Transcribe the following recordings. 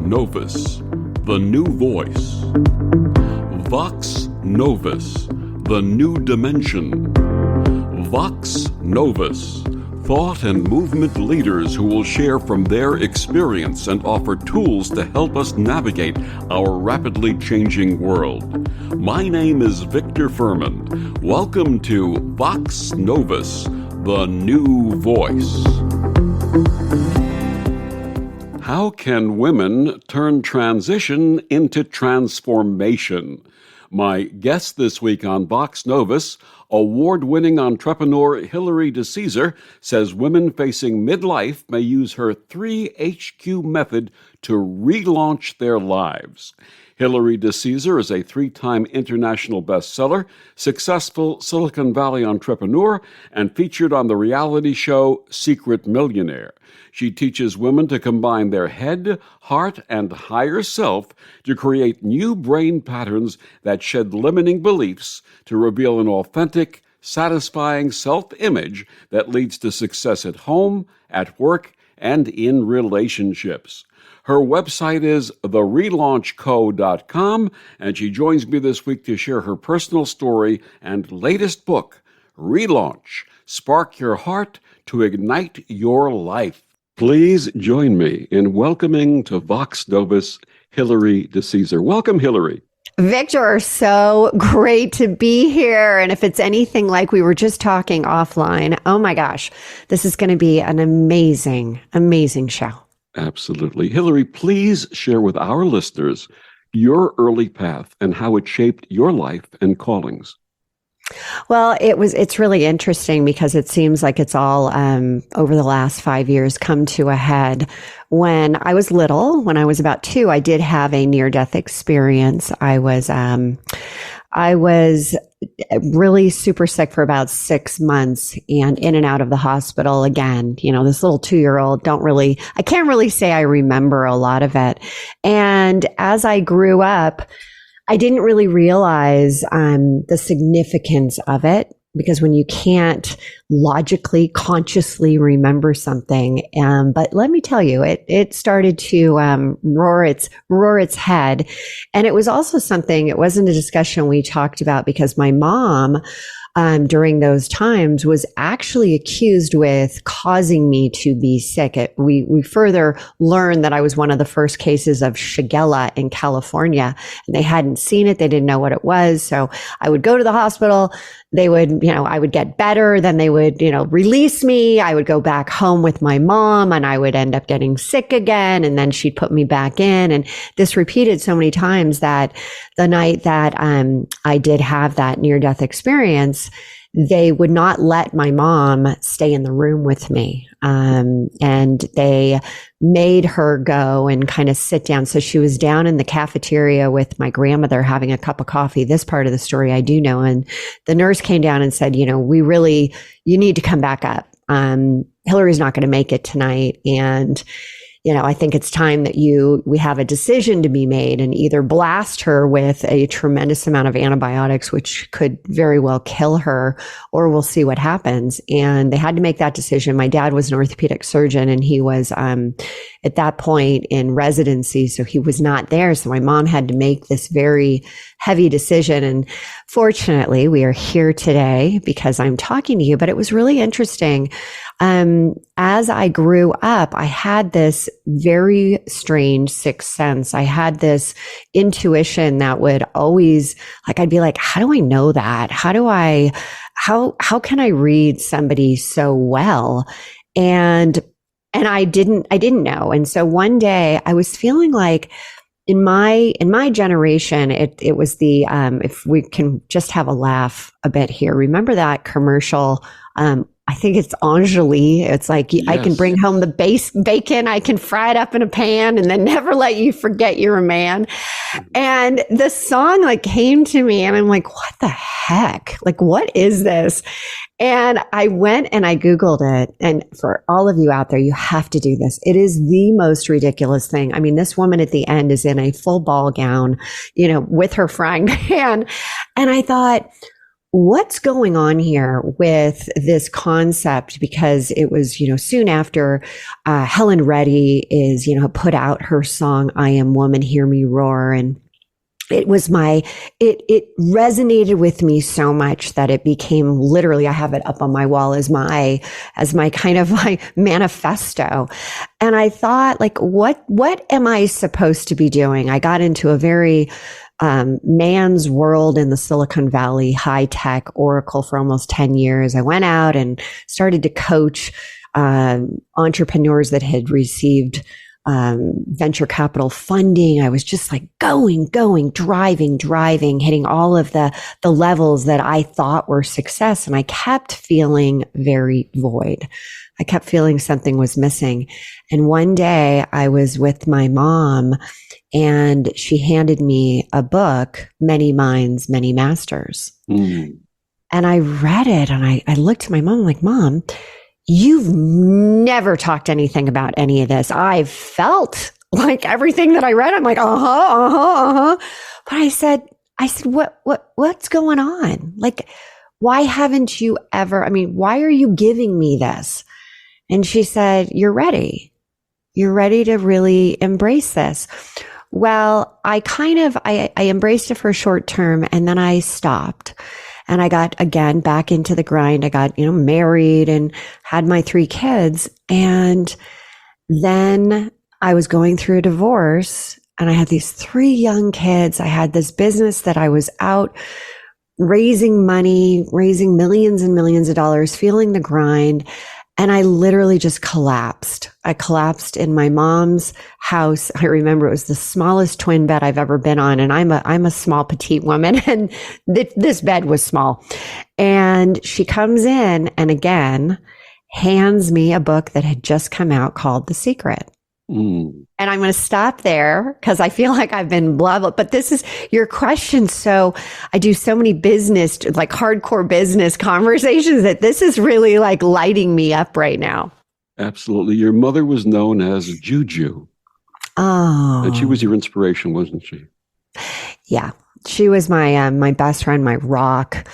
Novus, the new voice. Vox Novus, the new dimension. Vox Novus, thought and movement leaders who will share from their experience and offer tools to help us navigate our rapidly changing world. My name is Victor Fuhrman. Welcome to Vox Novus, the new voice. How can women turn transition into transformation? My guest this week on Vox Novus, award-winning entrepreneur Hilary DeCesare, says women facing midlife may use her 3HQ method to relaunch their lives. Hilary DeCesare is a 3-time international bestseller, successful Silicon Valley entrepreneur, and featured on the reality show Secret Millionaire. She teaches women to combine their head, heart, and higher self to create new brain patterns that shed limiting beliefs to reveal an authentic, satisfying self-image that leads to success at home, at work, and in relationships. Her website is therelaunchco.com, and she joins me this week to share her personal story and latest book, Relaunch, Spark Your Heart to Ignite Your Life. Please join me in welcoming to Vox Novus, Hilary DeCesare. Welcome, Hilary. Victor, so great to be here. And if it's anything like we were just talking offline, oh my gosh, this is going to be an amazing, amazing show. Absolutely. Hilary, please share with our listeners your early path and how it shaped your life and callings. Well, it's really interesting because it seems like it's all over the last 5 years come to a head. When I was little, when I was about 2, I did have a near-death experience. I was really super sick for about 6 months and in and out of the hospital again. You know, this little 2-year-old I can't really say I remember a lot of it. And as I grew up, I didn't really realize the significance of it, because when you can't logically, consciously remember something, but let me tell you, it started to roar its head, and it was also something. It wasn't a discussion we talked about because my mom, during those times, was actually accused with causing me to be sick. We further learned that I was one of the first cases of Shigella in California, and they hadn't seen it. They didn't know what it was. So I would go to the hospital. They would, I would get better. Then they would, release me. I would go back home with my mom and I would end up getting sick again. And then she'd put me back in. And this repeated so many times that the night that I did have that near-death experience, they would not let my mom stay in the room with me. And they made her go and kind of sit down. So she was down in the cafeteria with my grandmother having a cup of coffee. This part of the story I do know. And the nurse came down and said, you need to come back up. Hilary's not going to make it tonight. And I think it's time that we have a decision to be made and either blast her with a tremendous amount of antibiotics, which could very well kill her, or we'll see what happens. And they had to make that decision. My dad was an orthopedic surgeon and he was, at that point in residency. So he was not there. So my mom had to make this very heavy decision. And fortunately, we are here today because I'm talking to you, but it was really interesting. As I grew up, I had this very strange sixth sense. I had this intuition that would always, I'd be like, how do I know that? How can I read somebody so well? And I didn't know. And so one day I was feeling like in my generation, it was the, if we can just have a laugh a bit here, remember that commercial, I think it's Angeli. It's like, yes. I can bring home the bacon. I can fry it up in a pan and then never let you forget you're a man. And the song came to me and I'm like, what the heck? What is this? And I went and I Googled it. And for all of you out there, you have to do this. It is the most ridiculous thing. I mean, this woman at the end is in a full ball gown, with her frying pan. And I thought, what's going on here with this concept? Because it was, soon after Helen Reddy is, put out her song, I Am Woman, Hear Me Roar. And it resonated with me so much that it became literally, I have it up on my wall as my kind of my manifesto. And I thought, like, what am I supposed to be doing? I got into a very man's world in the Silicon Valley, high tech Oracle for almost 10 years. I went out and started to coach entrepreneurs that had received venture capital funding. I was just like going, driving, hitting all of the levels that I thought were success. And I kept feeling very void. I kept feeling something was missing. And one day I was with my mom and she handed me a book, Many Minds, Many Masters. Mm. And I read it and I looked at my mom, like, Mom, you've never talked anything about any of this. I felt like everything that I read, I'm like, But I said, what's going on? Like, why haven't you ever, why are you giving me this? And she said, you're ready. You're ready to really embrace this. Well, I embraced it for a short term and then I stopped. And I got, again, back into the grind. I got, married and had my 3 kids. And then I was going through a divorce and I had these 3 young kids. I had this business that I was out raising money, raising millions and millions of dollars, feeling the grind. And I literally just collapsed. I collapsed in my mom's house. I remember it was the smallest twin bed I've ever been on. And I'm a small, petite woman. And this bed was small. And she comes in and again, hands me a book that had just come out called The Secret. Mm. And I'm going to stop there because I feel like I've been blah, blah, but this is your question. So I do so many business, like hardcore business conversations that this is really like lighting me up right now. Absolutely. Your mother was known as Juju. Oh. And she was your inspiration, wasn't she? Yeah. She was my best friend, my rock.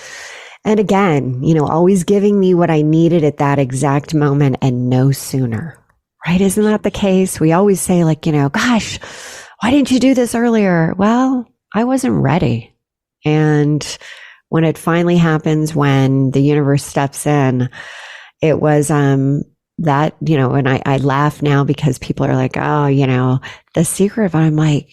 And again, always giving me what I needed at that exact moment and no sooner. Right? Isn't that the case? We always say like, gosh, why didn't you do this earlier? Well, I wasn't ready. And when it finally happens, when the universe steps in, it was, and I laugh now because people are like, oh, The Secret. But I'm like,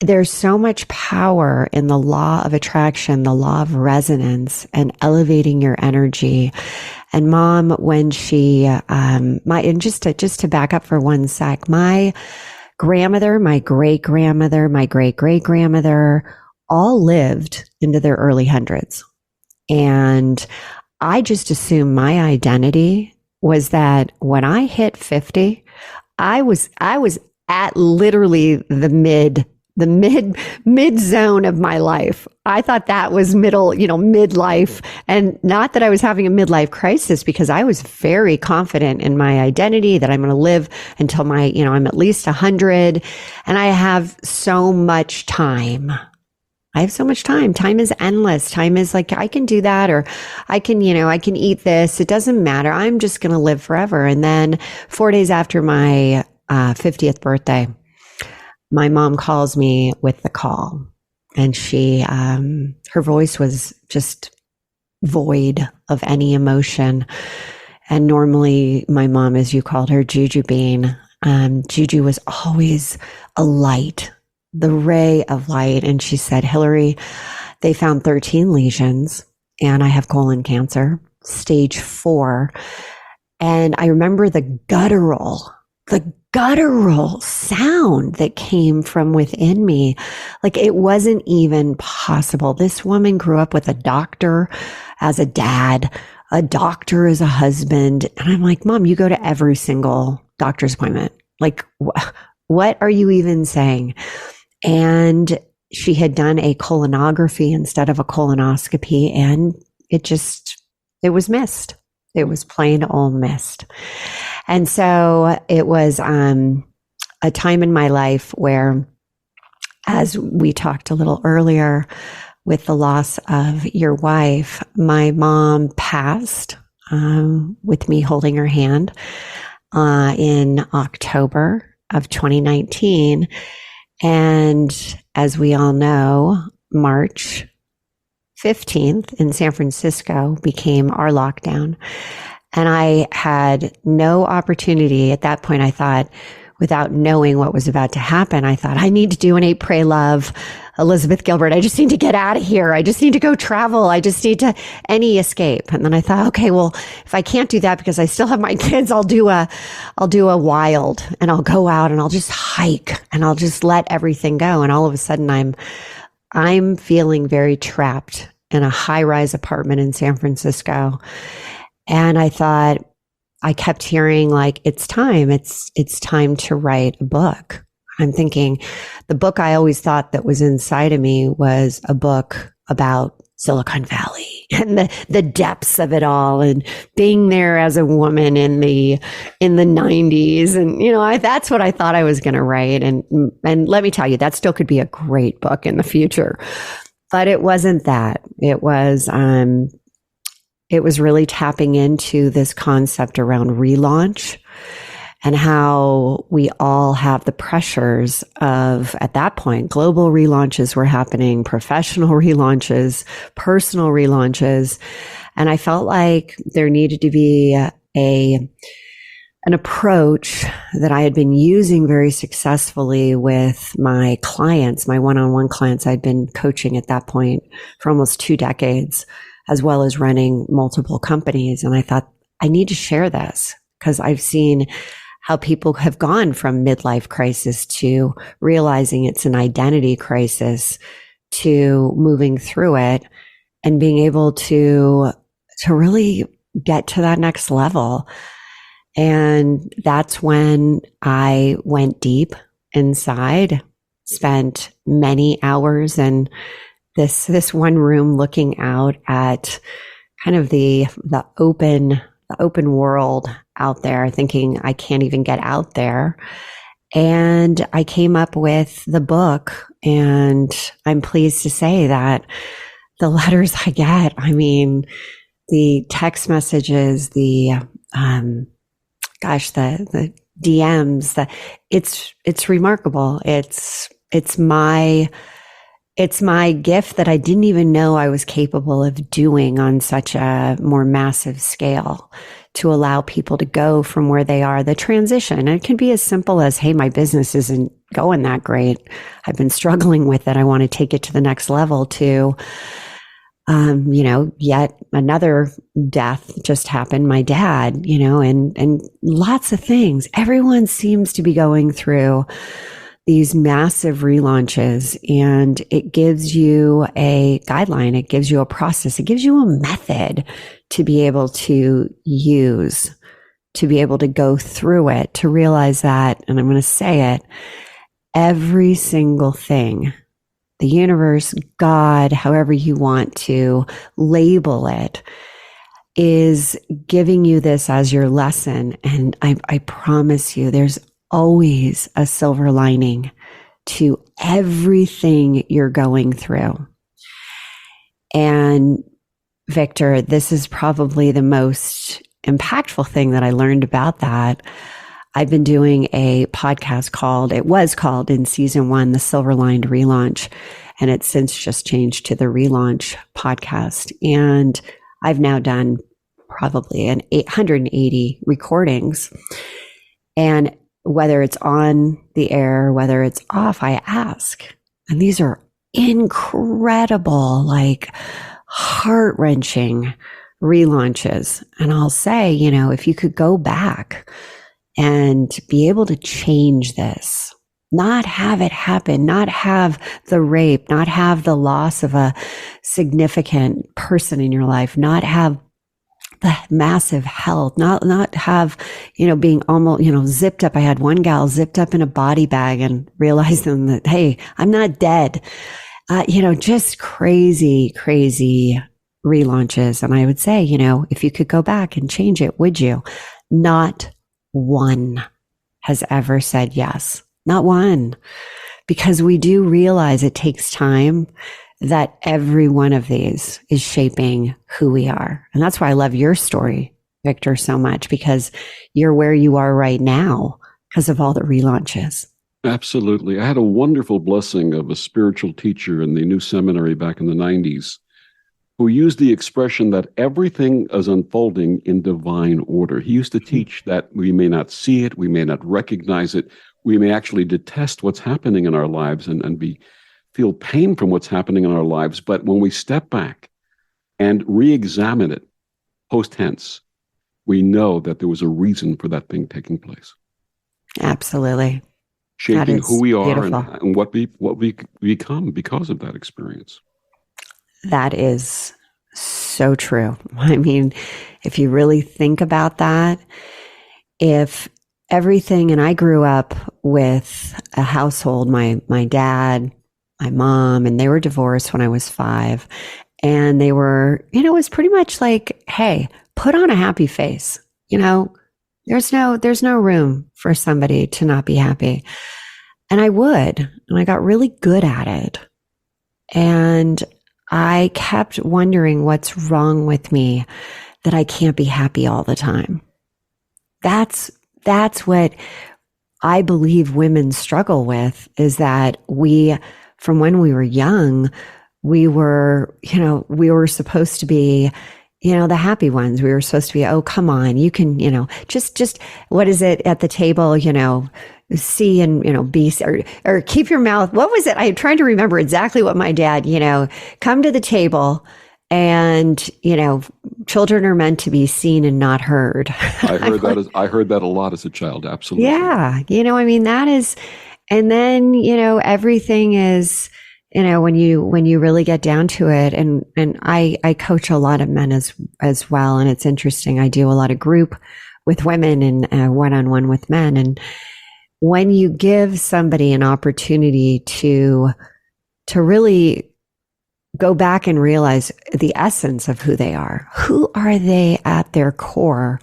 there's so much power in the law of attraction, the law of resonance and elevating your energy. And Mom, when she, and just to back up for one sec, my grandmother, my great-grandmother, my great-great-grandmother all lived into their early hundreds. And I just assumed my identity was that when I hit 50, I was at literally the mid zone of my life. I thought that was midlife. And not that I was having a midlife crisis because I was very confident in my identity that I'm going to live until I'm at least 100. And I have so much time. I have so much time. Time is endless. Time is like, I can do that, or I can eat this. It doesn't matter. I'm just going to live forever. And then 4 days after my 50th birthday, my mom calls me with the call, and she, her voice was just void of any emotion. And normally my mom, as you called her, Juju Bean, Juju was always a light, the ray of light. And she said, Hilary, they found 13 lesions and I have colon cancer, stage 4. And I remember the guttural sound that came from within me. Like it wasn't even possible. This woman grew up with a doctor as a dad, a doctor as a husband. And I'm like, Mom, you go to every single doctor's appointment. Like, what are you even saying? And she had done a colonography instead of a colonoscopy, and it was missed. It was plain old missed. And so it was a time in my life where, as we talked a little earlier, with the loss of your wife. My mom passed with me holding her hand in October of 2019. And as we all know, March 15th in San Francisco became our lockdown. And I had no opportunity at that point. I thought, without knowing what was about to happen, I thought, I need to do an Eat, Pray, Love, Elizabeth Gilbert. I just need to get out of here. I just need to go travel. I just need to any escape. And then I thought, okay, well, if I can't do that because I still have my kids, I'll do a wild, and I'll go out and I'll just hike and I'll just let everything go. And all of a sudden I'm feeling very trapped in a high-rise apartment in San Francisco. And I thought, I kept hearing like, it's time to write a book. I'm thinking the book I always thought that was inside of me was a book about Silicon Valley and the depths of it all, and being there as a woman in the 90s. And, that's what I thought I was going to write. And let me tell you, that still could be a great book in the future, but it wasn't that. It was really tapping into this concept around relaunch and how we all have the pressures of, at that point, global relaunches were happening, professional relaunches, personal relaunches. And I felt like there needed to be an approach that I had been using very successfully with my clients, my one-on-one clients. I'd been coaching at that point for almost 2 decades, as well as running multiple companies. And I thought, I need to share this because I've seen how people have gone from midlife crisis to realizing it's an identity crisis to moving through it and being able to really get to that next level. And that's when I went deep inside, spent many hours in this one room looking out at kind of the open world out there, thinking I can't even get out there. And I came up with the book, and I'm pleased to say that the letters I get, I mean, the text messages, the DMs, it's remarkable. It's my gift that I didn't even know I was capable of doing on such a more massive scale, to allow people to go from where they are, the transition. And it can be as simple as, hey, my business isn't going that great. I've been struggling with it. I want to take it to the next level, to, yet another death just happened, my dad, and lots of things. Everyone seems to be going through these massive relaunches, and it gives you a guideline. It gives you a process. It gives you a method to be able to use, to be able to go through it, to realize that, and I'm going to say it, every single thing, the universe, God, however you want to label it, is giving you this as your lesson. And I promise you, there's always a silver lining to everything you're going through. And Victor, this is probably the most impactful thing that I learned about that. I've been doing a podcast it was called in season 1, The Silver Lined Relaunch, and it's since just changed to the Relaunch podcast. And I've now done probably 880 recordings. And whether it's on the air, whether it's off, I ask. And these are incredible, like heart-wrenching relaunches. And I'll say, if you could go back and be able to change this, not have it happen, not have the rape, not have the loss of a significant person in your life, not have the massive health, not have, being almost, zipped up. I had one gal zipped up in a body bag and realizing that, hey, I'm not dead. Just crazy relaunches. And I would say, if you could go back and change it, would you? Not one has ever said yes. Not one. Because we do realize it takes time. that every one of these is shaping who we are. And that's why I love your story, Victor, so much, because you're where you are right now because of all the relaunches. Absolutely. I had a wonderful blessing of a spiritual teacher in the new seminary back in the 90s who used the expression that everything is unfolding in divine order. He used to teach that we may not see it, we may not recognize it, we may actually detest what's happening in our lives and feel pain from what's happening in our lives. But when we step back and re-examine it post-tense, we know that there was a reason for that thing taking place. Absolutely. Shaping who we are beautiful. and what we become because of that experience. That is so true. I mean, if you really think about that, if everything, and I grew up with a household, my dad, my mom, and they were divorced when I was 5. And they were, it was pretty much like, hey, put on a happy face. There's no room for somebody to not be happy. And I would, and I got really good at it. And I kept wondering what's wrong with me that I can't be happy all the time. That's what I believe women struggle with, is that we, from when we were young, we were supposed to be, the happy ones. We were supposed to be, oh, come on, you can, just what is it at the table, C and, B, or keep your mouth. What was it? I'm trying to remember exactly what my dad, come to the table and, children are meant to be seen and not heard. I heard that a lot as a child. Absolutely. Yeah. That is, and then, everything is, when you really get down to it, and I coach a lot of men as well. And it's interesting. I do a lot of group with women and one-on-one with men. And when you give somebody an opportunity to really go back and realize the essence of who they are at their core?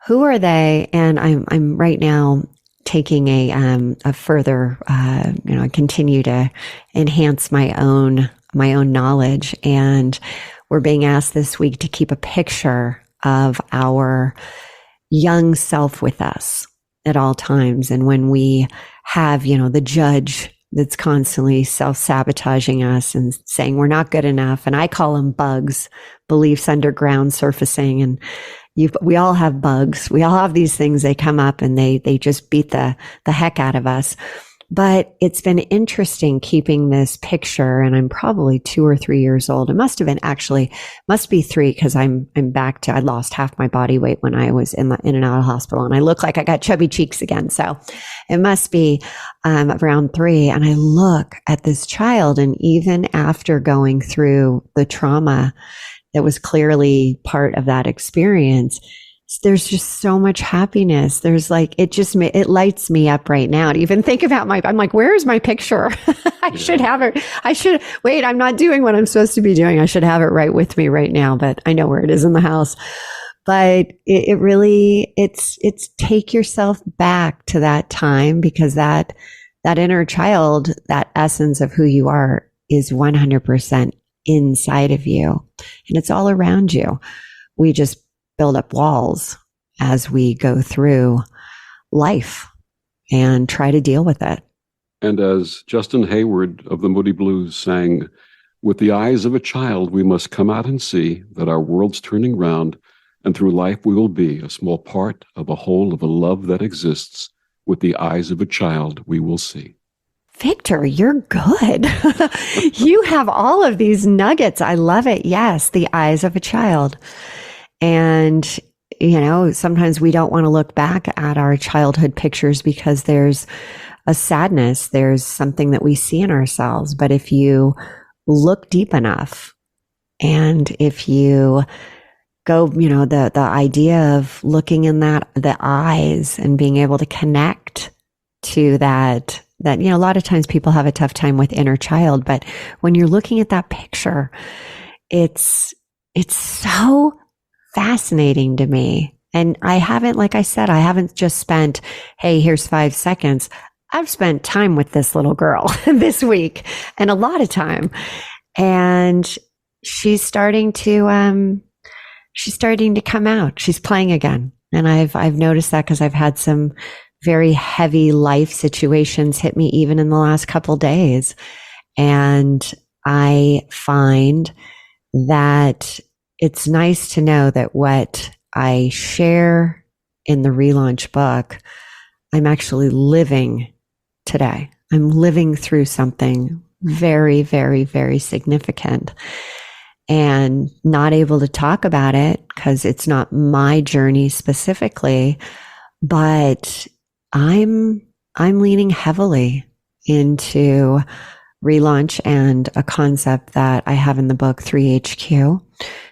Who are they? And I'm right now taking a further, I continue to enhance my own knowledge. And we're being asked this week to keep a picture of our young self with us at all times. And when we have, the judge that's constantly self-sabotaging us and saying we're not good enough. And I call them bugs, beliefs underground surfacing. And we all have bugs. We all have these things. They come up and they just beat the heck out of us. But it's been interesting keeping this picture, and I'm probably 2 or 3 years old. It must be 3, because I lost half my body weight when I was in and out of hospital, and I look like I got chubby cheeks again. So it must be around 3. And I look at this child, and even after going through the trauma that was clearly part of that experience, there's just so much happiness. There's it lights me up right now to even think about I'm like, where's my picture? Should have it. Wait, I'm not doing what I'm supposed to be doing. I should have it right with me right now, but I know where it is in the house. But it really, it's take yourself back to that time, because that inner child, that essence of who you are, is 100% inside of you, and it's all around you. We just build up walls as we go through life and try to deal with it. And as Justin Hayward of the Moody Blues sang, with the eyes of a child, we must come out and see that our world's turning round, and through life we will be a small part of a whole of a love that exists. With the eyes of a child, we will see. Victor, you're good. You have all of these nuggets. I love it. Yes, the eyes of a child. And, sometimes we don't want to look back at our childhood pictures because there's a sadness. There's something that we see in ourselves. But if you look deep enough, and if you go, the idea of looking in the eyes and being able to connect to that, a lot of times people have a tough time with inner child. But when you're looking at that picture, it's so fascinating to me. And I haven't, like I said, I haven't just spent, hey, here's 5 seconds. I've spent time with this little girl this week, and a lot of time. And she's starting to come out. She's playing again. And I've noticed that because I've had some very heavy life situations hit me even in the last couple days. And I find that it's nice to know that what I share in the Relaunch book, I'm actually living today. I'm living through something very, very, very significant and not able to talk about it because it's not my journey specifically, but I'm leaning heavily into Relaunch and a concept that I have in the book, 3HQ.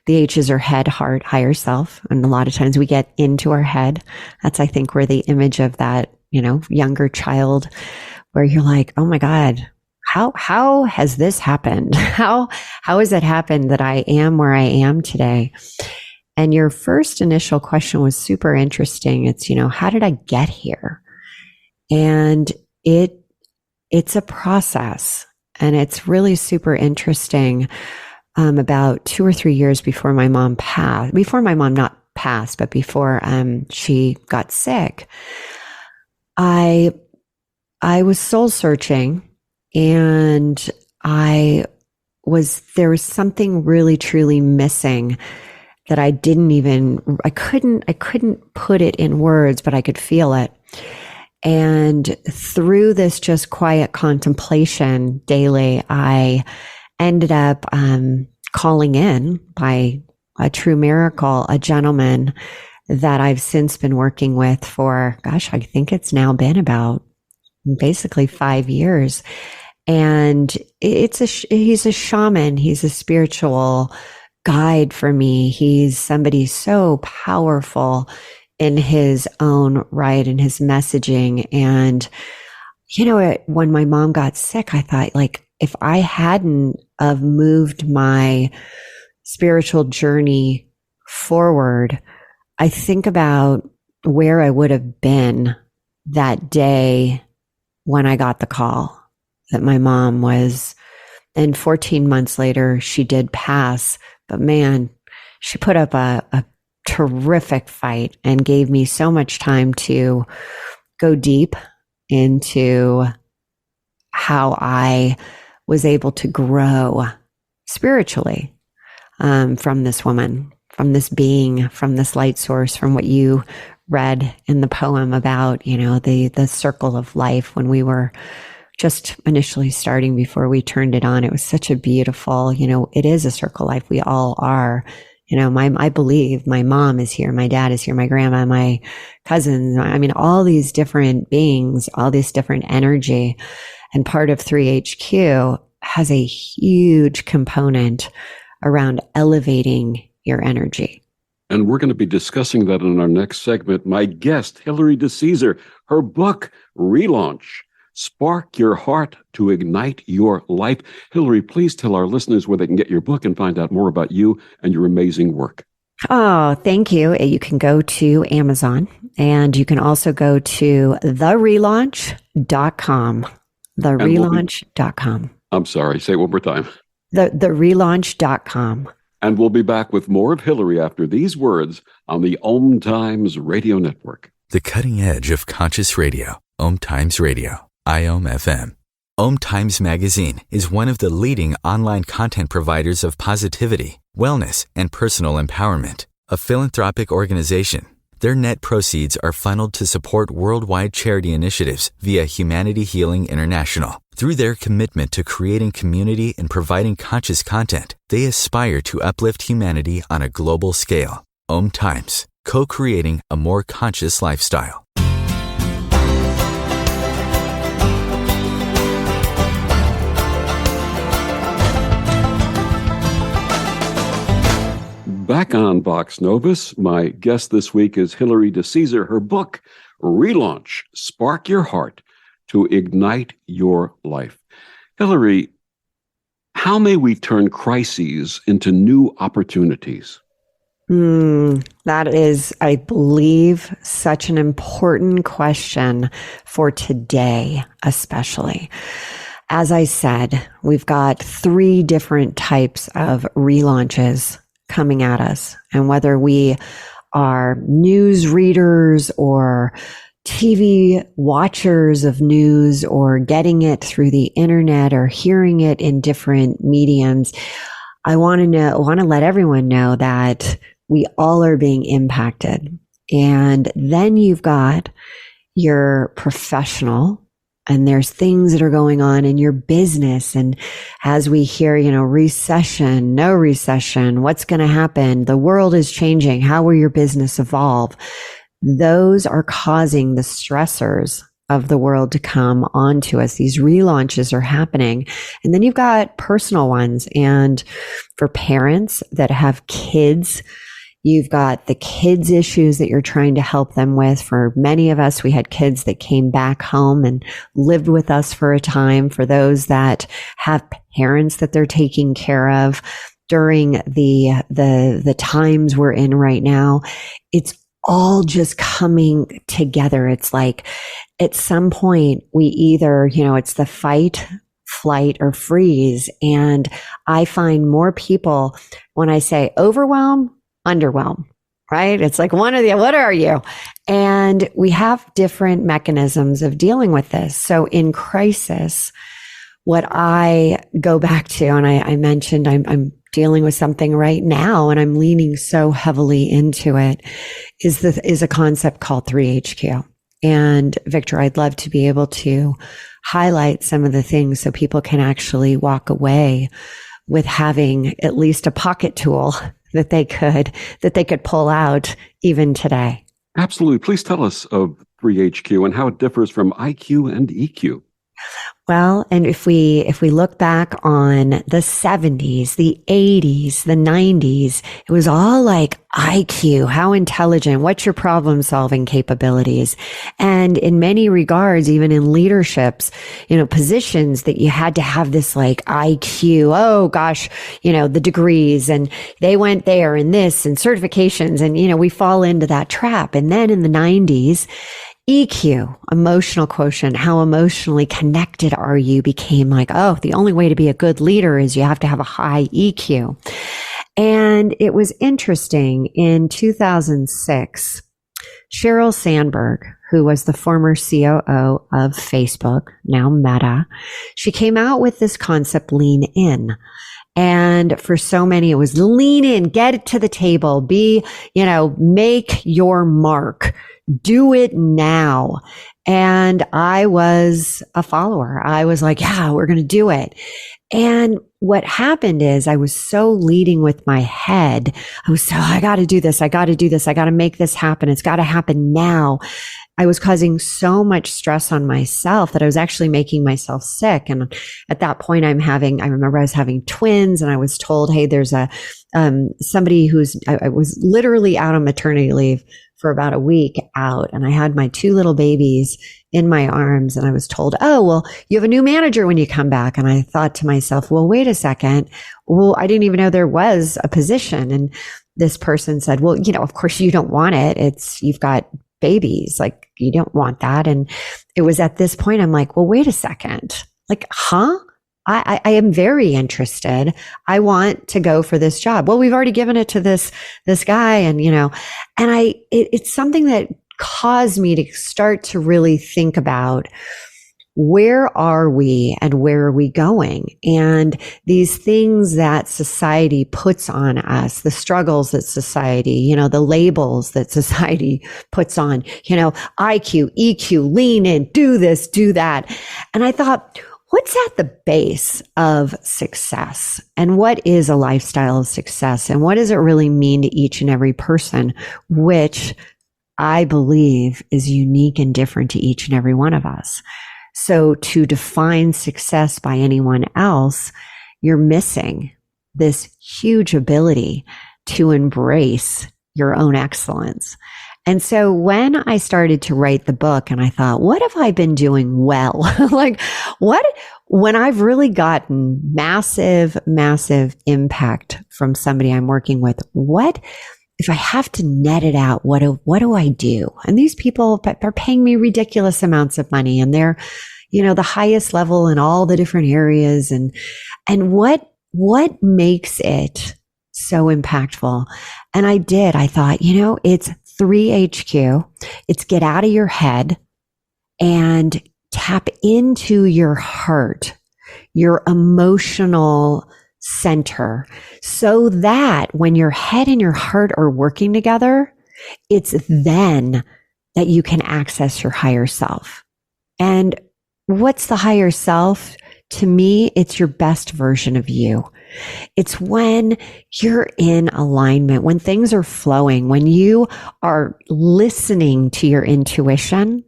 The H's are head, heart, higher self. And a lot of times we get into our head. That's, I think, where the image of that, younger child, where you're like, oh my God, how has this happened? How has it happened that I am where I am today? And your first initial question was super interesting. It's, how did I get here? And it's a process, and it's really super interesting. About 2 or 3 years before my mom not passed, but before she got sick, I was soul searching, and there was something really truly missing that I couldn't put it in words, but I could feel it. And through this just quiet contemplation daily, I ended up calling in, by a true miracle, a gentleman that I've since been working with for, I think it's now been about basically 5 years. And he's a shaman. He's a spiritual guide for me. He's somebody so powerful in his own right, in his messaging. And, when my mom got sick, I thought, if I hadn't have moved my spiritual journey forward, I think about where I would have been that day when I got the call that my mom was, and 14 months later, she did pass. But man, she put up a terrific fight and gave me so much time to go deep into how I was able to grow spiritually from this woman, from this being, from this light source, from what you read in the poem about, the circle of life when we were just initially starting before we turned it on. It was such a beautiful, it is a circle life. We all are. I believe my mom is here, my dad is here, my grandma, my cousins. All these different beings, all this different energy. And part of 3HQ has a huge component around elevating your energy. And we're going to be discussing that in our next segment. My guest, Hilary DeCesare, her book, Relaunch, Spark Your Heart to Ignite Your Life. Hilary, please tell our listeners where they can get your book and find out more about you and your amazing work. Oh, thank you. You can go to Amazon, and you can also go to therelaunch.com. Therelaunch.com. I'm sorry, say it one more time. Therelaunch.com. And we'll be back with more of Hilary after these words on the OMTimes Radio Network. The cutting edge of conscious radio, OMTimes Radio, IOM FM. OMTimes Magazine is one of the leading online content providers of positivity, wellness, and personal empowerment. A philanthropic organization, their net proceeds are funneled to support worldwide charity initiatives via Humanity Healing International. Through their commitment to creating community and providing conscious content, they aspire to uplift humanity on a global scale. OMTimes, co-creating a more conscious lifestyle. Back on Vox Novus, my guest this week is Hilary DeCesare. Her book, Relaunch, Spark Your Heart to Ignite Your Life. Hilary, how may we turn crises into new opportunities? That is, I believe, such an important question for today, especially. As I said, we've got 3 different types of relaunches coming at us. And whether we are news readers or TV watchers of news or getting it through the internet or hearing it in different mediums, I want to let everyone know that we all are being impacted. And then you've got your professional, and there's things that are going on in your business. And as we hear, recession, no recession, what's going to happen? The world is changing. How will your business evolve? Those are causing the stressors of the world to come onto us. These relaunches are happening. And then you've got personal ones. And for parents that have kids, you've got the kids' issues that you're trying to help them with. For many of us, we had kids that came back home and lived with us for a time. For those that have parents that they're taking care of during the times we're in right now, it's all just coming together. It's like at some point we either, it's the fight, flight, or freeze. And I find more people when I say overwhelm, underwhelm, right? It's like one or the other. What are you? And we have different mechanisms of dealing with this. So in crisis, what I go back to, and I mentioned I'm dealing with something right now and I'm leaning so heavily into it, is a concept called 3HQ. And Victor, I'd love to be able to highlight some of the things so people can actually walk away with having at least a pocket tool that they could pull out even today. Absolutely. Please tell us of 3HQ and how it differs from IQ and EQ. Well, and if we look back on the 70s, the 80s, the 90s, it was all like IQ, how intelligent, what's your problem solving capabilities? And in many regards, even in leaderships, positions that you had to have this like IQ, oh gosh, the degrees and they went there and this and certifications and, we fall into that trap. And then in the 90s, EQ, emotional quotient, how emotionally connected are you, became like, oh, the only way to be a good leader is you have to have a high EQ. And it was interesting in 2006, Sheryl Sandberg, who was the former COO of Facebook, now Meta, she came out with this concept, lean in. And for so many, it was lean in, get it to the table, make your mark. Do it now. And I was a follower. I was like, yeah, we're going to do it. And what happened is I was so leading with my head. I got to do this. I got to do this. I got to make this happen. It's got to happen now. I was causing so much stress on myself that I was actually making myself sick. And at that point I remember I was having twins and I was told, hey, there's somebody I was literally out on maternity leave for about a week out. And I had my 2 little babies in my arms and I was told, oh, well, you have a new manager when you come back. And I thought to myself, well, wait a second. Well, I didn't even know there was a position. And this person said, well, of course you don't want it. You've got babies, like you don't want that. And it was at this point, I'm like, well, wait a second. Like, huh? I am very interested. I want to go for this job. Well, we've already given it to this guy. And, it's something that caused me to start to really think about where are we and where are we going? And these things that society puts on us, the struggles that society, the labels that society puts on, IQ, EQ, lean in, do this, do that. And I thought, what's at the base of success? And what is a lifestyle of success? And what does it really mean to each and every person, which I believe is unique and different to each and every one of us? So to define success by anyone else, you're missing this huge ability to embrace your own excellence. And so when I started to write the book and I thought, what have I been doing well? When I've really gotten massive, massive impact from somebody I'm working with, if I have to net it out, what do I do? And these people are paying me ridiculous amounts of money and they're, the highest level in all the different areas. And what makes it so impactful? And I thought, it's 3HQ. It's get out of your head and tap into your heart, your emotional center, so that when your head and your heart are working together, it's then that you can access your higher self. And what's the higher self? To me, it's your best version of you. It's when you're in alignment, when things are flowing, when you are listening to your intuition.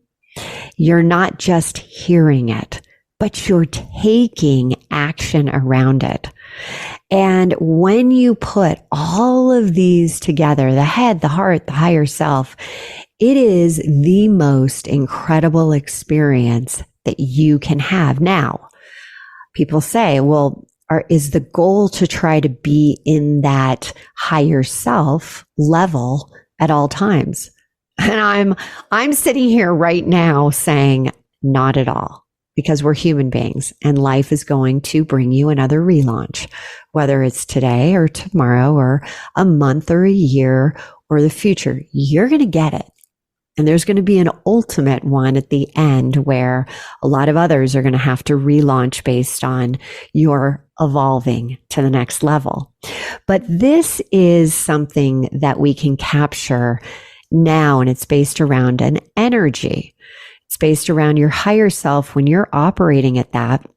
You're not just hearing it, but you're taking action around it. And when you put all of these together, the head, the heart, the higher self, it is the most incredible experience that you can have. Now, people say, well, is the goal to try to be in that higher self level at all times? And I'm sitting here right now saying, not at all, because we're human beings and life is going to bring you another relaunch, whether it's today or tomorrow or a month or a year or the future. You're going to get it. And there's going to be an ultimate one at the end where a lot of others are going to have to relaunch based on your evolving to the next level. But this is something that we can capture now, and it's based around an energy. It's based around your higher self. When you're operating at that,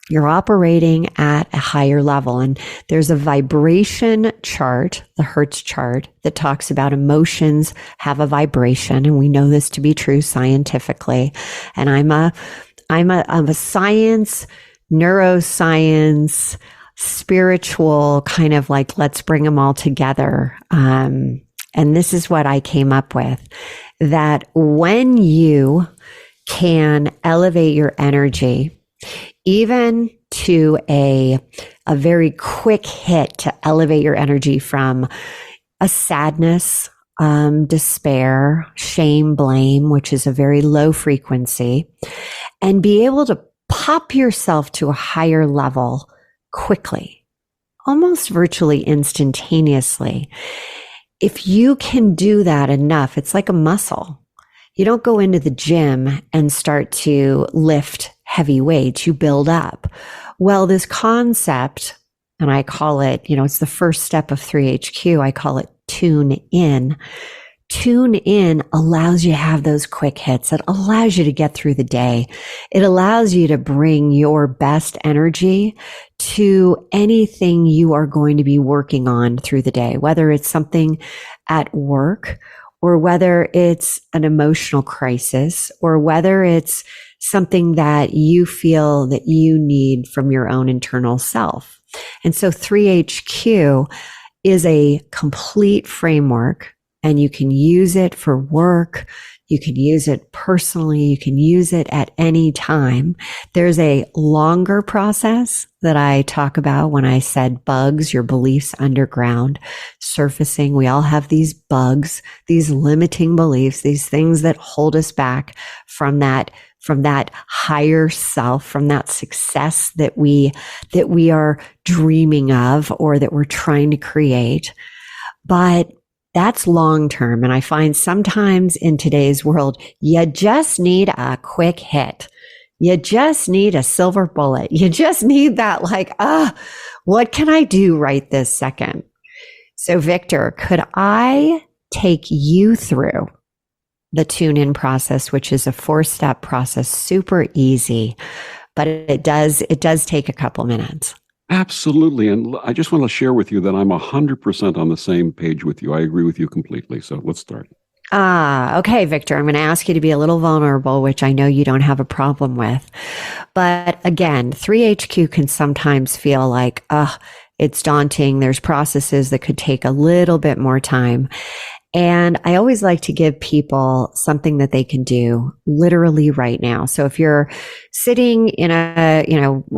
you're operating at a higher level. And there's a vibration chart, the Hertz chart, that talks about emotions have a vibration. And we know this to be true scientifically. And I'm a science, neuroscience, spiritual kind of like, let's bring them all together. And this is what I came up with, that when you can elevate your energy, even to a very quick hit to elevate your energy from a sadness, despair, shame, blame, which is a very low frequency, and be able to pop yourself to a higher level quickly, almost virtually instantaneously. If you can do that enough, it's like a muscle. You don't go into the gym and start to lift heavy weights. You build up. Well, this concept, and I call it, it's the first step of 3HQ. I call it tune in. Tune in allows you to have those quick hits. It allows you to get through the day. It allows you to bring your best energy to anything you are going to be working on through the day, whether it's something at work or whether it's an emotional crisis or whether it's something that you feel that you need from your own internal self. And so 3HQ is a complete framework. And you can use it for work. You can use it personally. You can use it at any time. There's a longer process that I talk about when I said bugs, your beliefs underground, surfacing. We all have these bugs, these limiting beliefs, these things that hold us back from that higher self, from that success that we are dreaming of or that we're trying to create. But that's long term. And I find sometimes in today's world, you just need a quick hit. You just need a silver bullet. You just need that what can I do right this second? So Victor, could I take you through the tune-in process, which is a 4-step process, super easy, but it does take a couple minutes. Absolutely. And I just want to share with you that I'm 100% on the same page with you. I agree with you completely. So let's start. Okay, Victor, I'm going to ask you to be a little vulnerable, which I know you don't have a problem with. But again, 3HQ can sometimes feel like, it's daunting. There's processes that could take a little bit more time. And I always like to give people something that they can do literally right now. So if you're sitting in a,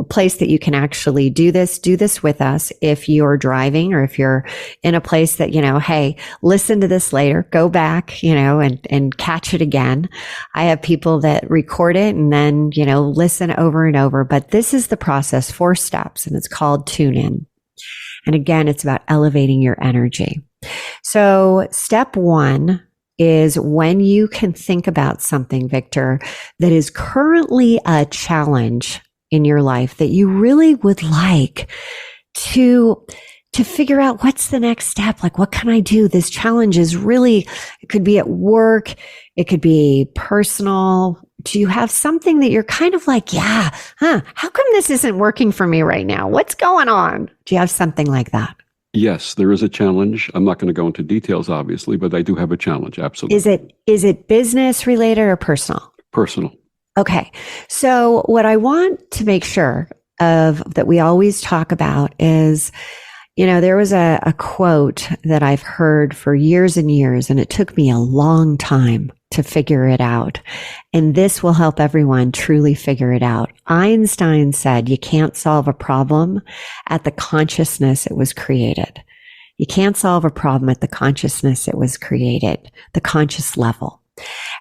place that you can actually do this with us. If you're driving or if you're in a place that, hey, listen to this later, go back, and catch it again. I have people that record it and then, listen over and over. But this is the process, 4 steps, and it's called Tune In. And again, it's about elevating your energy. So step 1 is when you can think about something, Victor, that is currently a challenge in your life that you really would like to figure out what's the next step. Like, what can I do? This challenge is really, it could be at work. It could be personal. Do you have something that you're kind of like, how come this isn't working for me right now? What's going on? Do you have something like that? Yes, there is a challenge. I'm not going to go into details, obviously, but I do have a challenge. Absolutely. Is it business related or personal? Personal. Okay. So what I want to make sure of that we always talk about is, there was a quote that I've heard for years and years, and it took me a long time to figure it out. And this will help everyone truly figure it out. Einstein said, you can't solve a problem at the consciousness it was created. You can't solve a problem at the consciousness it was created, the conscious level.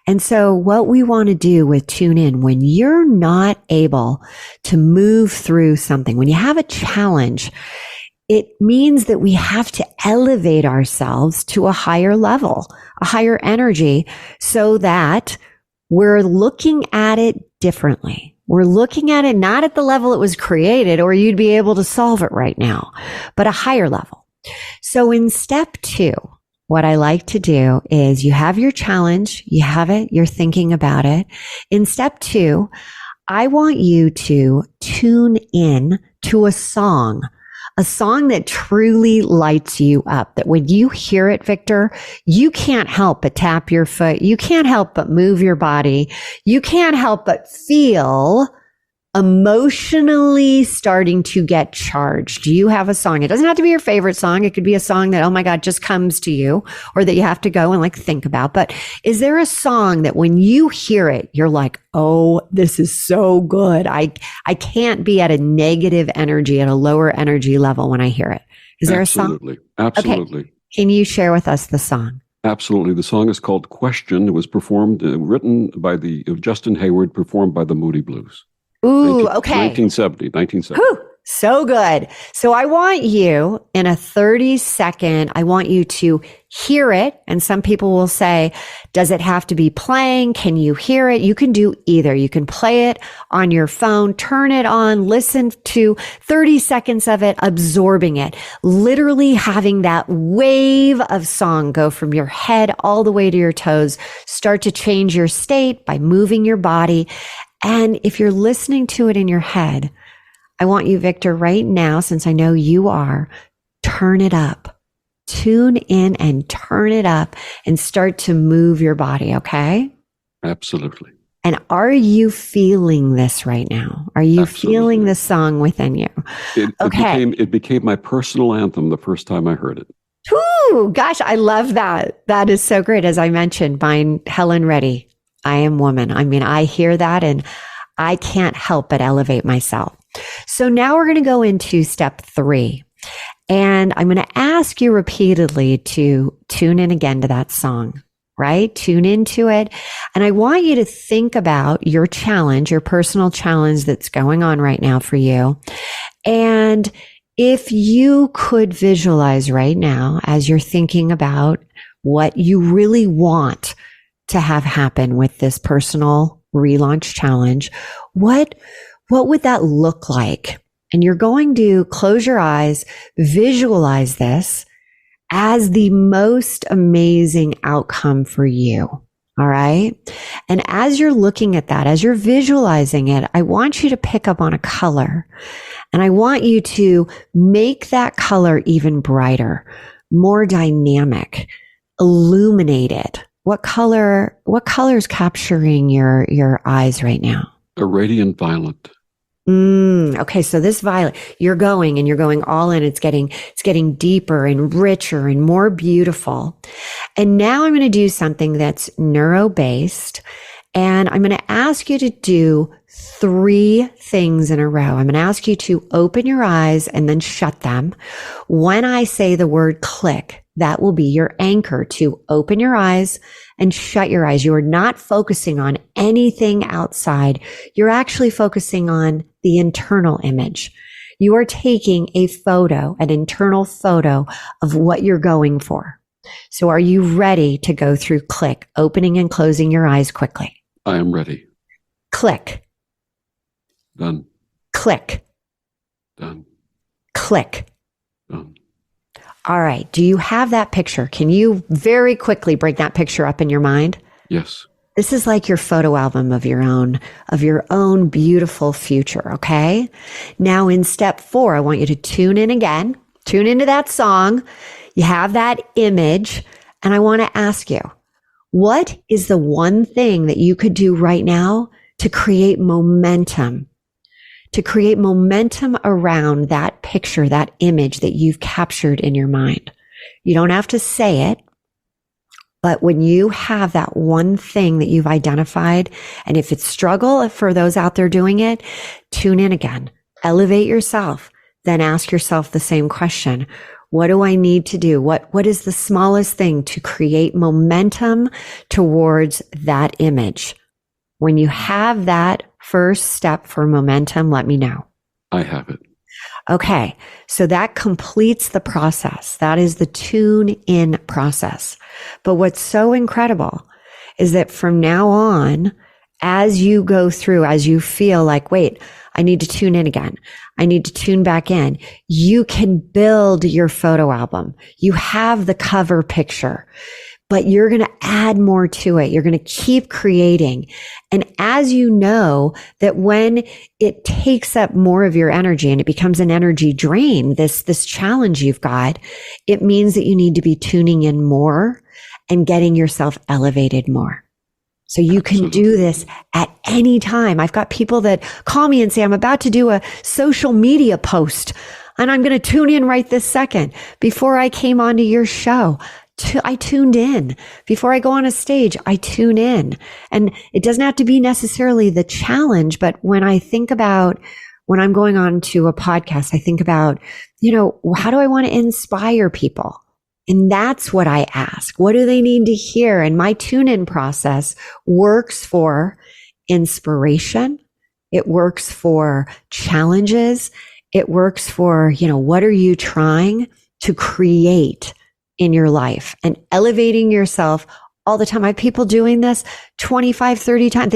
And so what we want to do with Tune In, when you're not able to move through something, when you have a challenge, it means that we have to elevate ourselves to a higher level, a higher energy, so that we're looking at it differently. We're looking at it not at the level it was created, or you'd be able to solve it right now, but a higher level. So in step 2, what I like to do is you have your challenge, you have it, you're thinking about it. In step 2, I want you to tune in to a song that truly lights you up, that when you hear it, Victor, you can't help but tap your foot. You can't help but move your body. You can't help but feel emotionally starting to get charged. Do you have a song? It doesn't have to be your favorite song. It could be a song that, oh my God, just comes to you, or that you have to go and think about. But is there a song that when you hear it, you're like, oh, this is so good. I can't be at a negative energy, at a lower energy level when I hear it. Is there a song? Absolutely. Okay. Can you share with us the song? Absolutely. The song is called Question. It was performed, written by Justin Hayward, performed by the Moody Blues. Ooh, okay. 1970. Whew, so good. So I want you in a 30-second, I want you to hear it. And some people will say, does it have to be playing? Can you hear it? You can do either. You can play it on your phone, turn it on, listen to 30 seconds of it, absorbing it, literally having that wave of song go from your head all the way to your toes, start to change your state by moving your body. And if you're listening to it in your head, I want you, Victor, right now, since I know you are, turn it up. Tune in and turn it up and start to move your body, okay? Absolutely. And are you feeling this right now? Are you feeling the song within you? It became my personal anthem the first time I heard it. Ooh, gosh, I love that. That is so great. As I mentioned, by Helen Reddy, I Am Woman. I mean, I hear that and I can't help but elevate myself. So now we're going to go into step 3. And I'm going to ask you repeatedly to tune in again to that song, right? Tune into it. And I want you to think about your challenge, your personal challenge that's going on right now for you. And if you could visualize right now, as you're thinking about what you really want to have happen with this personal relaunch challenge, what would that look like? And you're going to close your eyes, visualize this as the most amazing outcome for you. All right. And as you're looking at that, as you're visualizing it, I want you to pick up on a color, and I want you to make that color even brighter, more dynamic, illuminated. What color is capturing your eyes right now? A radiant violet. Okay, so this violet, you're going all in. It's getting deeper and richer and more beautiful. And now I'm going to do something that's neuro-based, and I'm going to ask you to do 3 things in a row. I'm going to ask you to open your eyes and then shut them. When I say the word click, that will be your anchor to open your eyes and shut your eyes. You are not focusing on anything outside. You're actually focusing on the internal image. You are taking a photo, an internal photo of what you're going for. So are you ready to go through click, opening and closing your eyes quickly? I am ready. Click. Done. Click. Done. Click. Done. All right. Do you have that picture? Can you very quickly bring that picture up in your mind? Yes. This is like your photo album of your own beautiful future. Okay. Now in step 4, I want you to tune in again, tune into that song. You have that image, and I want to ask you, what is the one thing that you could do right now to create momentum? To create momentum around that picture, that image that you've captured in your mind. You don't have to say it, but when you have that one thing that you've identified, and if it's struggle for those out there doing it, tune in again, elevate yourself, then ask yourself the same question. What do I need to do? What is the smallest thing to create momentum towards that image? When you have that first step for momentum, let me know. I have it. Okay. So that completes the process. That is the tune in process. But what's so incredible is that from now on, as you go through, as you feel like, wait, I need to tune in again. I need to tune back in. You can build your photo album. You have the cover picture, but you're going to add more to it. You're going to keep creating. And as you know that when it takes up more of your energy and it becomes an energy drain, this challenge you've got, it means that you need to be tuning in more and getting yourself elevated more. So you can do this at any time. I've got people that call me and say, I'm about to do a social media post and I'm going to tune in right this second. Before I came onto your show, I tuned in. Before I go on a stage, I tune in. And it doesn't have to be necessarily the challenge, but when I think about when I'm going on to a podcast, I think about, how do I want to inspire people? And that's what I ask. What do they need to hear? And my tune-in process works for inspiration. It works for challenges. It works for, what are you trying to create in your life and elevating yourself all the time. I have people doing this 25, 30 times.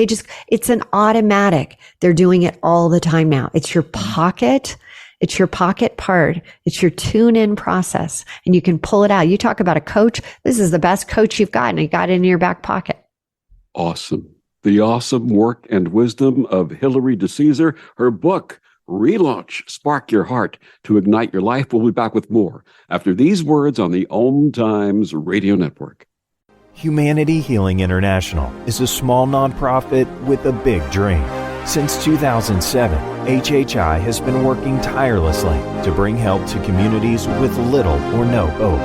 It's an automatic. They're doing it all the time now. It's your pocket. It's your pocket part. It's your tune-in process, and you can pull it out. You talk about a coach. This is the best coach you've got, and you got it in your back pocket. Awesome. The awesome work and wisdom of Hilary DeCesare. Her book, Relaunch, Spark Your Heart to Ignite Your Life. We'll be back with more after these words on the OMTimes Radio Network. Humanity Healing International is a small nonprofit with a big dream. Since 2007, HHI has been working tirelessly to bring help to communities with little or no hope.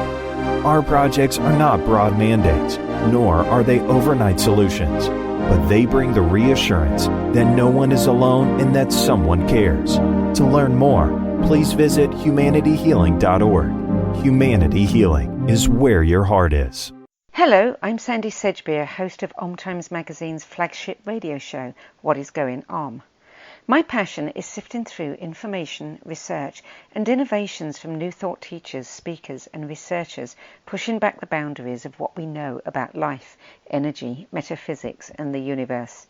Our projects are not broad mandates, nor are they overnight solutions, but they bring the reassurance that no one is alone and that someone cares. To learn more, please visit humanityhealing.org. Humanity Healing is where your heart is. Hello, I'm Sandy Sedgbeer, host of OMTimes Magazine's flagship radio show, What is Going On? My passion is sifting through information, research and innovations from new thought teachers, speakers and researchers pushing back the boundaries of what we know about life, energy, metaphysics and the universe.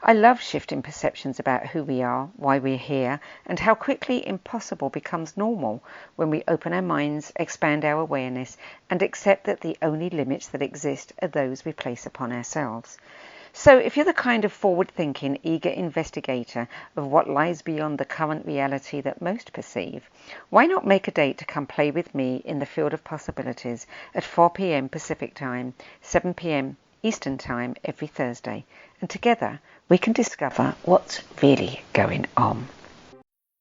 I love shifting perceptions about who we are, why we're here, and how quickly impossible becomes normal when we open our minds, expand our awareness, and accept that the only limits that exist are those we place upon ourselves. So if you're the kind of forward-thinking, eager investigator of what lies beyond the current reality that most perceive, why not make a date to come play with me in the field of possibilities at 4 p.m. Pacific Time, 7 p.m. Eastern Time every Thursday, and together we can discover what's really going on.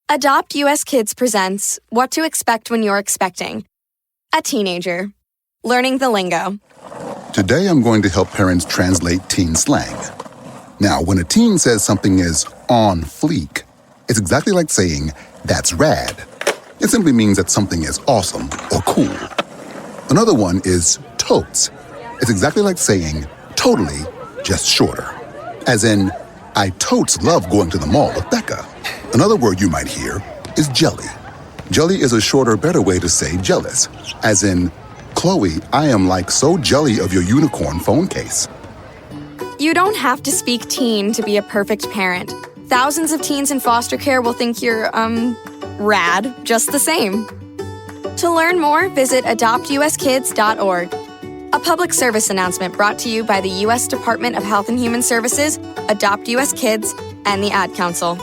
Adopt US Kids presents What to Expect When You're Expecting. A teenager. Learning the lingo. Today I'm going to help parents translate teen slang. Now, when a teen says something is on fleek, it's exactly like saying, that's rad. It simply means that something is awesome or cool. Another one is totes. It's exactly like saying, totally, just shorter. As in, I totes love going to the mall with Becca. Another word you might hear is jelly. Jelly is a shorter, better way to say jealous. As in, Chloe, I am like so jelly of your unicorn phone case. You don't have to speak teen to be a perfect parent. Thousands of teens in foster care will think you're, rad just the same. To learn more, visit adoptuskids.org. A public service announcement brought to you by the U.S. Department of Health and Human Services, Adopt U.S. Kids, and the Ad Council.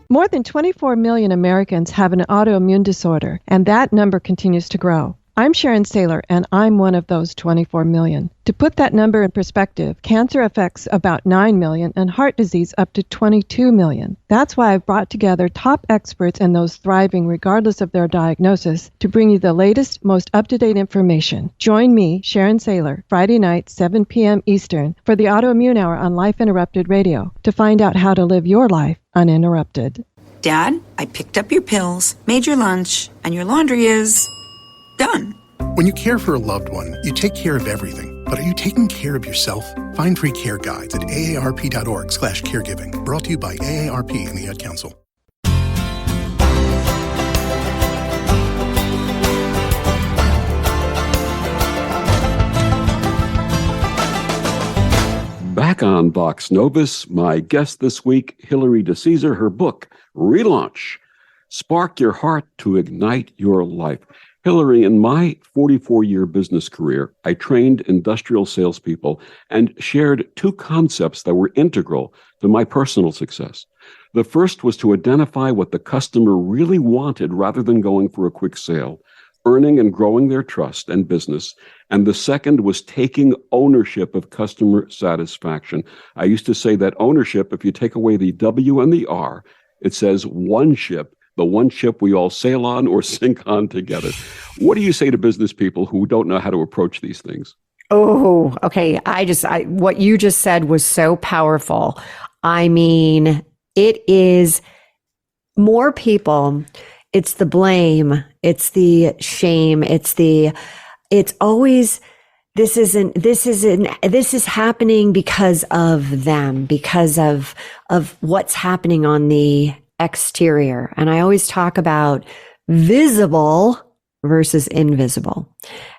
More than 24 million Americans have an autoimmune disorder, and that number continues to grow. I'm Sharon Saylor, and I'm one of those 24 million. To put that number in perspective, cancer affects about 9 million and heart disease up to 22 million. That's why I've brought together top experts and those thriving regardless of their diagnosis to bring you the latest, most up-to-date information. Join me, Sharon Saylor, Friday night, 7 p.m. Eastern, for the Autoimmune Hour on Life Interrupted Radio to find out how to live your life uninterrupted. Dad, I picked up your pills, made your lunch, and your laundry is done. When you care for a loved one, you take care of everything. But are you taking care of yourself? Find free care guides at aarp.org/caregiving. Brought to you by AARP and the Ad Council. Back on Vox Novus, my guest this week, Hilary DeCesare, her book, Relaunch, Spark Your Heart to Ignite Your Life. Hilary, in my 44-year business career, I trained industrial salespeople and shared two concepts that were integral to my personal success. The first was to identify what the customer really wanted rather than going for a quick sale, earning and growing their trust and business. And the second was taking ownership of customer satisfaction. I used to say that ownership, if you take away the W and the R, it says one ship. The one ship we all sail on or sink on together. What do you say to business people who don't know how to approach these things? Oh, okay. What you just said was so powerful. I mean, it is more people. It's the blame. It's the shame. It's always, this is happening because of them, because of what's happening on the exterior. And I always talk about visible versus invisible.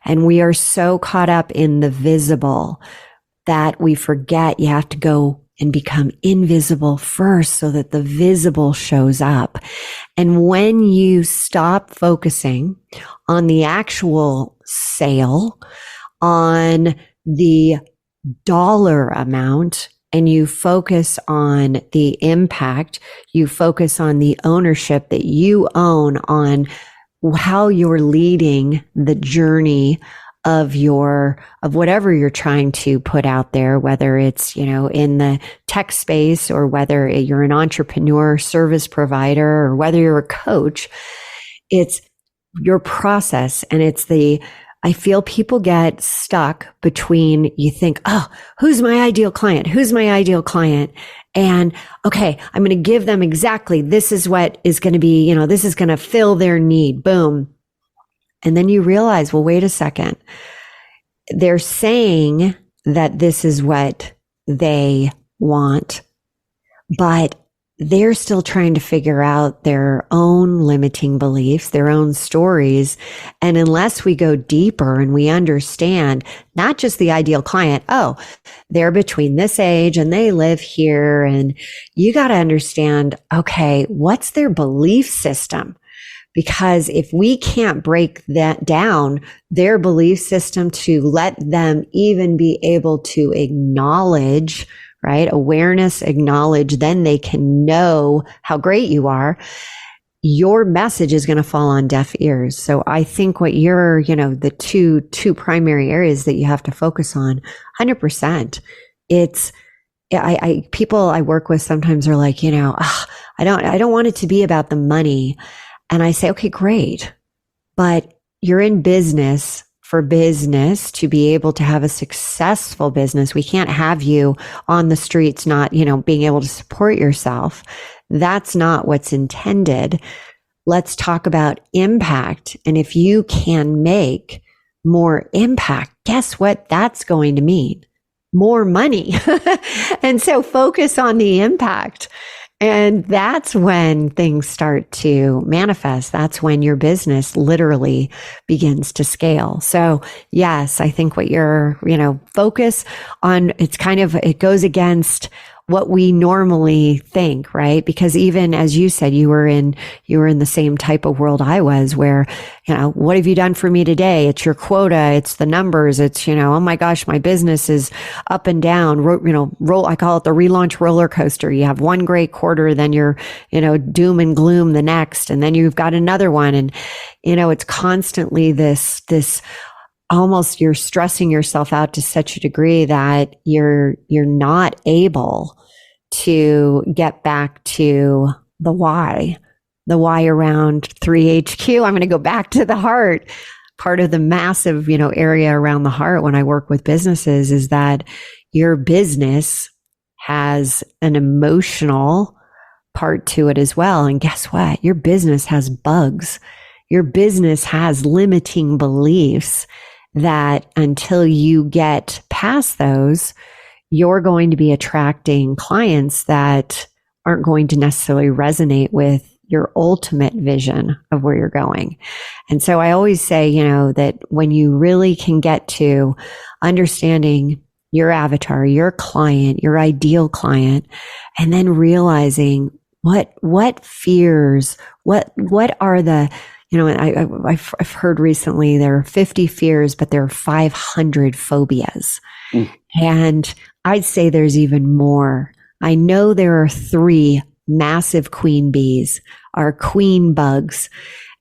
And we are so caught up in the visible that we forget you have to go and become invisible first so that the visible shows up. And when you stop focusing on the actual sale, on the dollar amount, and you focus on the impact, you focus on the ownership that you own on how you're leading the journey of whatever you're trying to put out there, whether it's, in the tech space or whether you're an entrepreneur, service provider, or whether you're a coach. It's your process, and I feel people get stuck between, you think, oh, who's my ideal client? Who's my ideal client? And okay, I'm going to give them exactly, this is what is going to be, this is going to fill their need. Boom. And then you realize, well, wait a second. They're saying that this is what they want, but they're still trying to figure out their own limiting beliefs, their own stories. And unless we go deeper and we understand not just the ideal client, oh, they're between this age and they live here. And you got to understand, okay, what's their belief system? Because if we can't break that down, their belief system, to let them even be able to acknowledge, right? Awareness, acknowledge, then they can know how great you are. Your message is going to fall on deaf ears. So I think what you're, the two primary areas that you have to focus on, 100%, it's people I work with sometimes are like, I don't want it to be about the money. And I say, okay, great. But you're in business for business to be able to have a successful business. We can't have you on the streets, not, being able to support yourself. That's not what's intended. Let's talk about impact. And if you can make more impact, guess what that's going to mean? More money. And so focus on the impact. And that's when things start to manifest. That's when your business literally begins to scale. So yes, I think what you're, focus on, it goes against what we normally think, right? Because even as you said, you were in the same type of world I was, where, what have you done for me today? It's your quota. It's the numbers. It's, oh my gosh, my business is up and down. I call it the relaunch roller coaster. You have one great quarter, then you're, doom and gloom the next, and then you've got another one. And, it's constantly this almost you're stressing yourself out to such a degree that you're not able to get back to the why around 3HQ. I'm going to go back to the heart. Part of the massive, area around the heart when I work with businesses is that your business has an emotional part to it as well. And guess what? Your business has bugs. Your business has limiting beliefs that until you get past those, you're going to be attracting clients that aren't going to necessarily resonate with your ultimate vision of where you're going. And so I always say, that when you really can get to understanding your avatar, your client, your ideal client, and then realizing what fears, what are the, I've heard recently there are 50 fears, but there are 500 phobias. And I'd say there's even more. I know there are 3 massive queen bees, our queen bugs.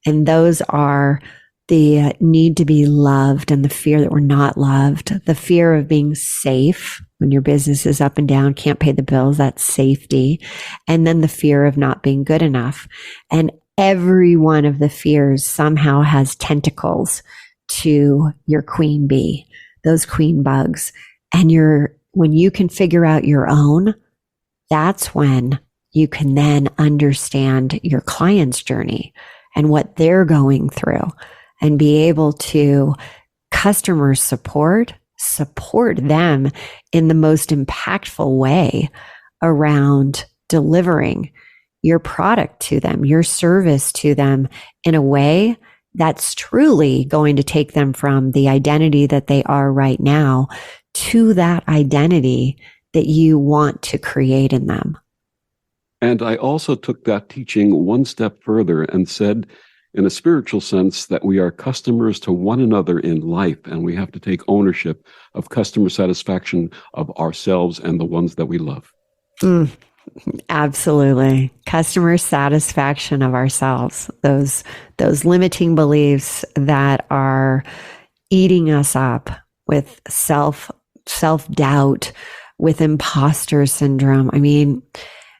And those are the need to be loved and the fear that we're not loved, the fear of being safe when your business is up and down, can't pay the bills, that's safety. And then the fear of not being good enough. And every one of the fears somehow has tentacles to your queen bee, those queen bugs. And when you can figure out your own, that's when you can then understand your client's journey and what they're going through and be able to customer support them in the most impactful way around delivering your product to them, your service to them in a way that's truly going to take them from the identity that they are right now to that identity that you want to create in them. And I also took that teaching one step further and said, in a spiritual sense, that we are customers to one another in life, and we have to take ownership of customer satisfaction of ourselves and the ones that we love. Absolutely. Customer satisfaction of ourselves, those limiting beliefs that are eating us up with self-doubt, with imposter syndrome. I mean,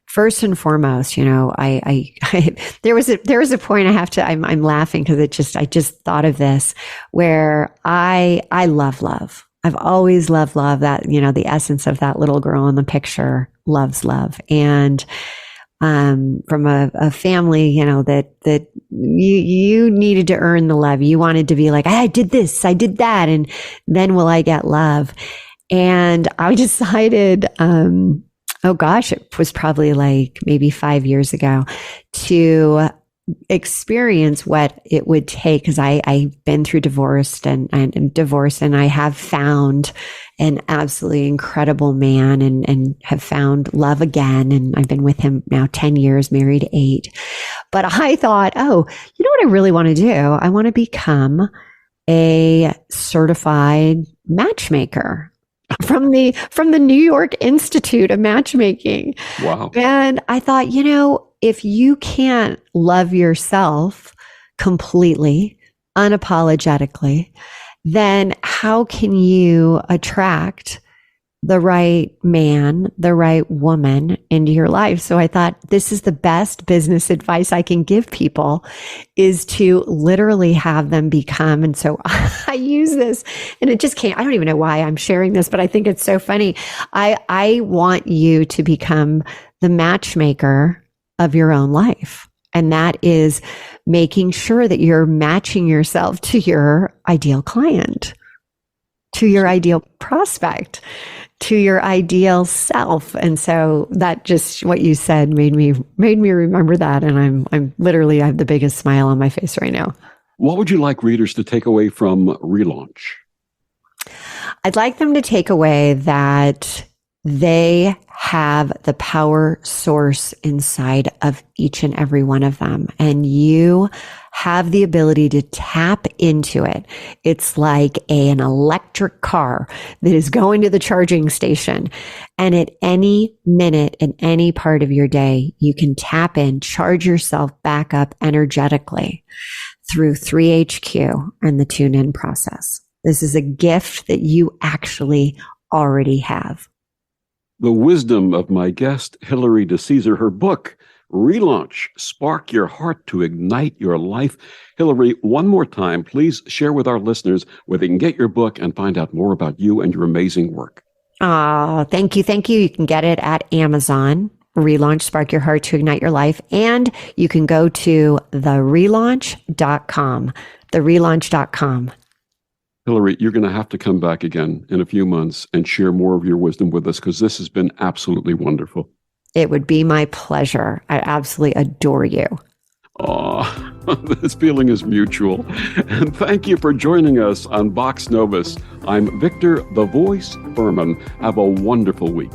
first and foremost, there was a point I'm laughing because I just thought of this where I love love. I've always loved love, that, the essence of that little girl in the picture loves love. And, from a family, that you needed to earn the love. You wanted to be like, I did this, I did that. And then will I get love? And I decided, it was probably like maybe 5 years ago, to experience what it would take, because I've been through divorce and I have found an absolutely incredible man and have found love again. And I've been with him now 10 years, married 8. But I thought, you know what I really want to do? I want to become a certified matchmaker from the New York Institute of Matchmaking. Wow. And I thought, if you can't love yourself completely, unapologetically, then how can you attract the right man, the right woman into your life. So I thought this is the best business advice I can give people, is to literally have them become. And so I use this, and it just can't, I don't even know why I'm sharing this, but I think it's so funny. I want you to become the matchmaker of your own life. And that is making sure that you're matching yourself to your ideal client, to your ideal prospect, to your ideal self. And so that, just what you said, made me remember that. And I'm literally, I have the biggest smile on my face right now. What would you like readers to take away from Relaunch? I'd like them to take away that they have the power source inside of each and every one of them, and you have the ability to tap into it. It's like an electric car that is going to the charging station, and at any minute, in any part of your day, you can tap in, charge yourself back up energetically through 3HQ and the tune-in process. This is a gift that you actually already have. The wisdom of my guest, Hilary DeCesare, her book, Relaunch, Spark Your Heart to Ignite Your Life. Hilary, one more time, please share with our listeners where they can get your book and find out more about you and your amazing work. Thank you. Thank you. You can get it at Amazon. Relaunch, Spark Your Heart to Ignite Your Life. And you can go to therelaunch.com, therelaunch.com. Hilary, you're going to have to come back again in a few months and share more of your wisdom with us, because this has been absolutely wonderful. It would be my pleasure. I absolutely adore you. Oh, this feeling is mutual. And thank you for joining us on Vox Novus. I'm Victor, the Voice Fuhrman. Have a wonderful week.